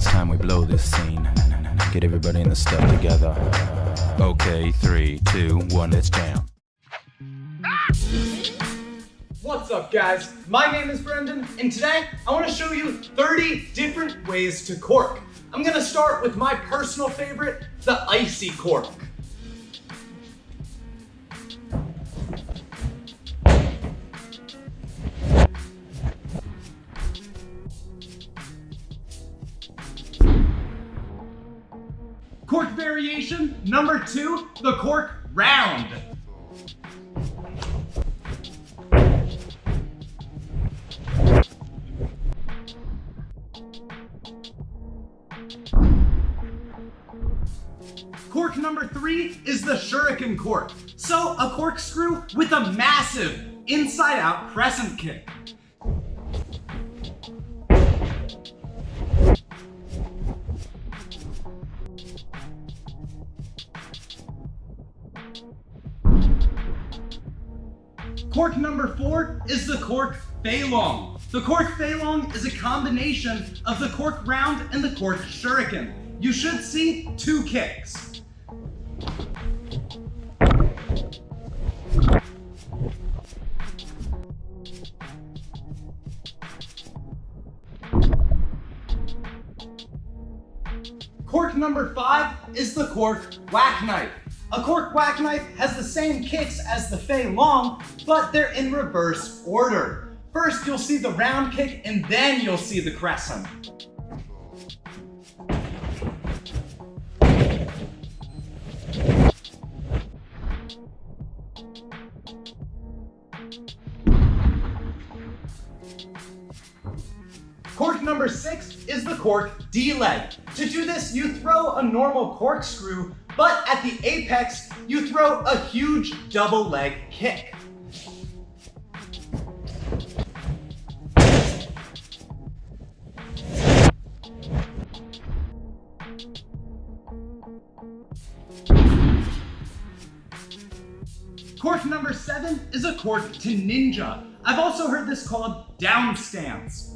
it's time we blow this scene. Get everybody in the stuff together. Okay, 3, 2, 1, let's jam. What's up, guys? My name is Brendan, and today I want to show you 30 different ways to cork. I'm going to start with my personal favorite, the icy cork. Cork variation number 2, the cork round. Cork number 3 is the shuriken cork. So a corkscrew with a massive inside-out crescent kick. Cork number 4 is the cork Feilong. The cork Feilong is a combination of the cork round and the cork shuriken. You should see 2 kicks. Cork number 5 is the cork whack knife. A cork whack knife has the same kicks as the Feilong, but they're in reverse order. First you'll see the round kick, and then you'll see the crescent. Cork number 6 is the cork D-leg. To do this, you throw a normal corkscrew, but at the apex, you throw a huge double leg kick. Cork number 7 is a cork to ninja. I've also heard this called down stance.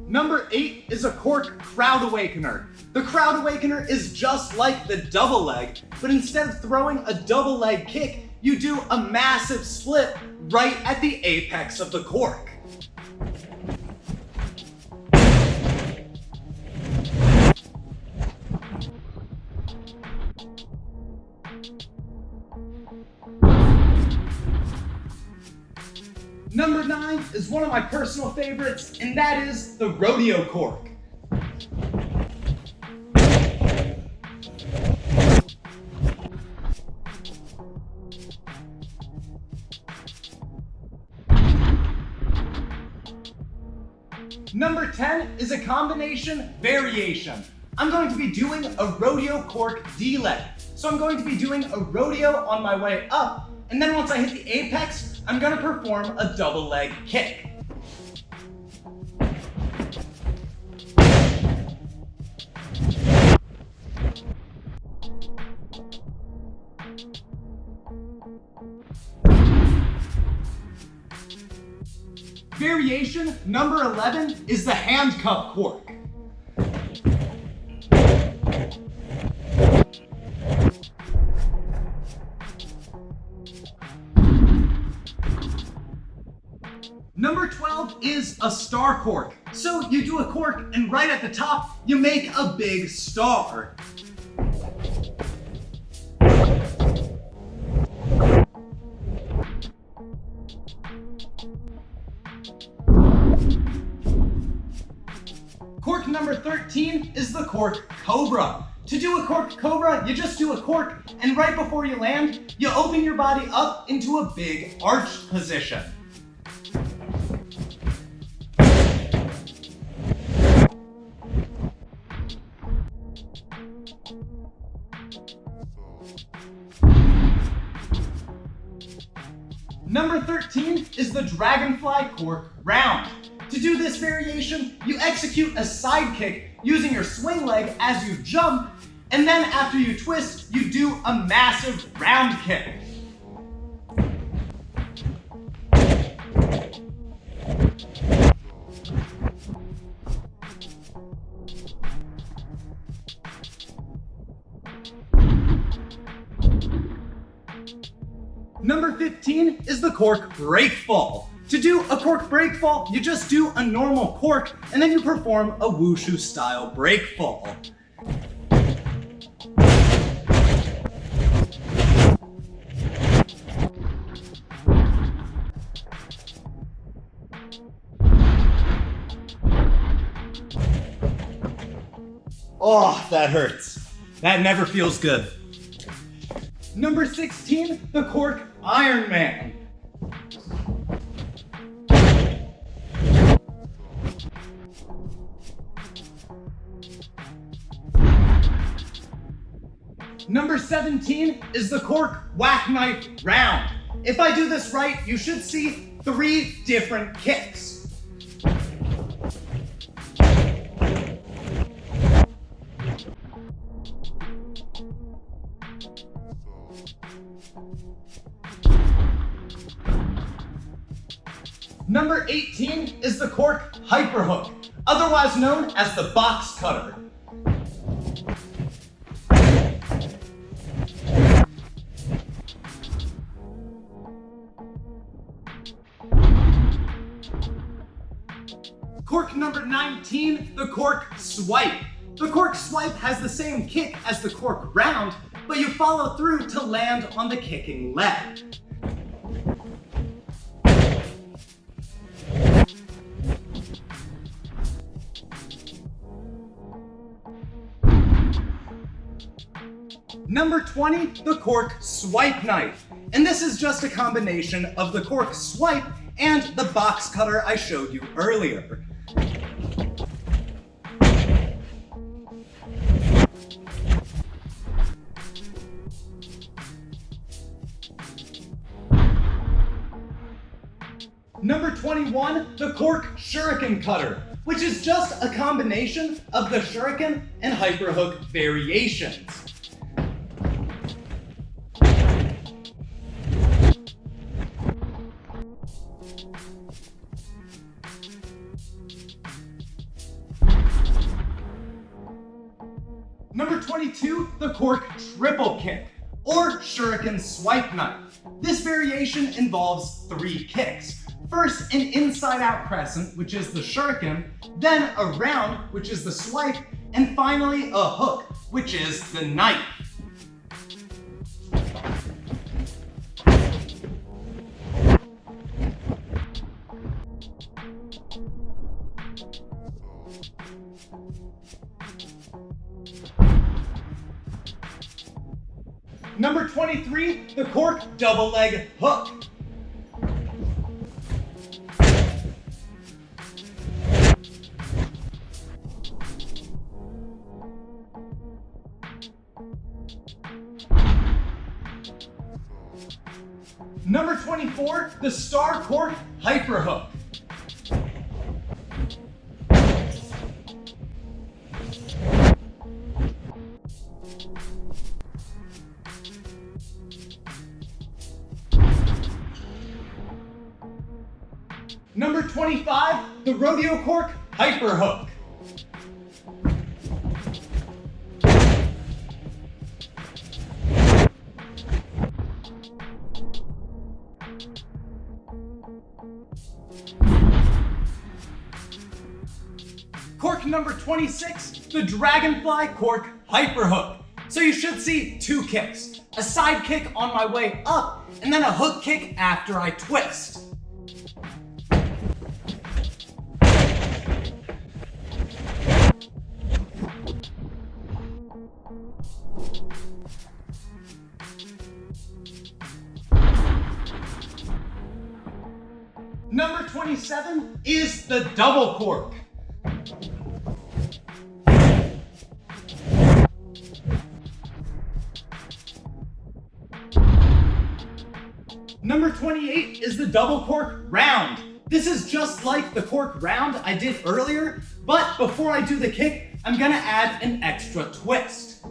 Number 8 is a cork crowd awakener. The crowd awakener is just like the double leg, but instead of throwing a double leg kick, you do a massive split right at the apex of the cork. Number 9 is one of my personal favorites, and that is the rodeo cork. Number 10 is a combination variation. I'm going to be doing a rodeo cork D-leg. So I'm going to be doing a rodeo on my way up, and then once I hit the apex, I'm going to perform a double leg kick. Variation number 11 is the handcuff cork. Number 12 is a star cork. So you do a cork, and right at the top, you make a big star. Cork number 13 is the cork cobra. To do a cork cobra, you just do a cork, and right before you land, you open your body up into a big arched position. Number 13 is the dragonfly cork round. To do this variation, you execute a side kick using your swing leg as you jump, And then after you twist, you do a massive round kick. Number 15 is the cork break fall. To do a cork break fall, you just do a normal cork and then you perform a wushu style break fall. Oh, that hurts. That never feels good. Number 16, the cork Iron Man. Number 17 is the cork whack knife round. If I do this right, you should see 3 different kicks. Number 18 is the cork hyper hook, otherwise known as the box cutter. Cork number 19, the cork swipe. The cork swipe has the same kick as the cork round, but you follow through to land on the kicking leg. Number 20, the cork swipe knife. And this is just a combination of the cork swipe and the box cutter I showed you earlier. Number 21, the cork shuriken cutter, which is just a combination of the shuriken and hyper hook variations. Number 22, the cork triple kick, or shuriken swipe knife. This variation involves 3 kicks. First, an inside-out crescent, which is the shuriken, then a round, which is the swipe, and finally a hook, which is the knife. Number 23, the cork double leg hook. Number 24, the star cork hyper hook. Number 25, the rodeo cork hyper hook. Cork number 26, the dragonfly cork hyper hook. So you should see 2 kicks, a side kick on my way up, and then a hook kick after I twist. Number 27 is the double cork. Number 28 is the double cork round. This is just like the cork round I did earlier, but before I do the kick, I'm gonna add an extra twist.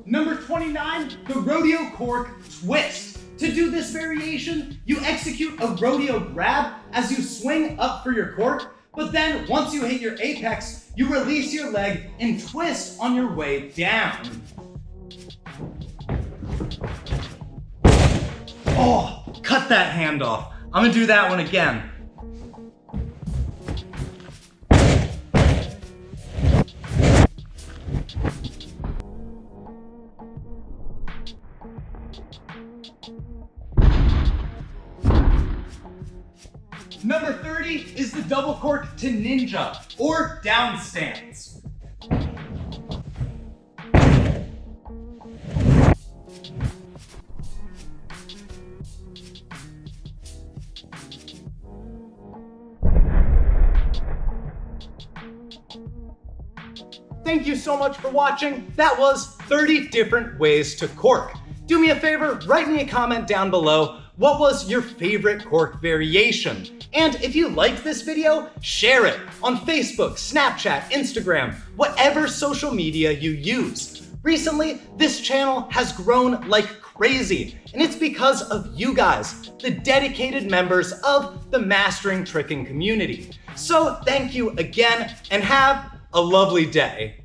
Number 29, the rodeo cork twist. To do this variation, you execute a rodeo grab as you swing up for your cork, but then once you hit your apex, you release your leg and twist on your way down. Oh, cut that hand off. I'm gonna do that one again. Number 30 is the double cork to ninja, or down stance. Thank you so much for watching. That was 30 different ways to cork. Do me a favor, write me a comment down below. What was your favorite cork variation? And if you liked this video, share it on Facebook, Snapchat, Instagram, whatever social media you use. Recently, this channel has grown like crazy, and it's because of you guys, the dedicated members of the Mastering Tricking community. So thank you again, and have a lovely day.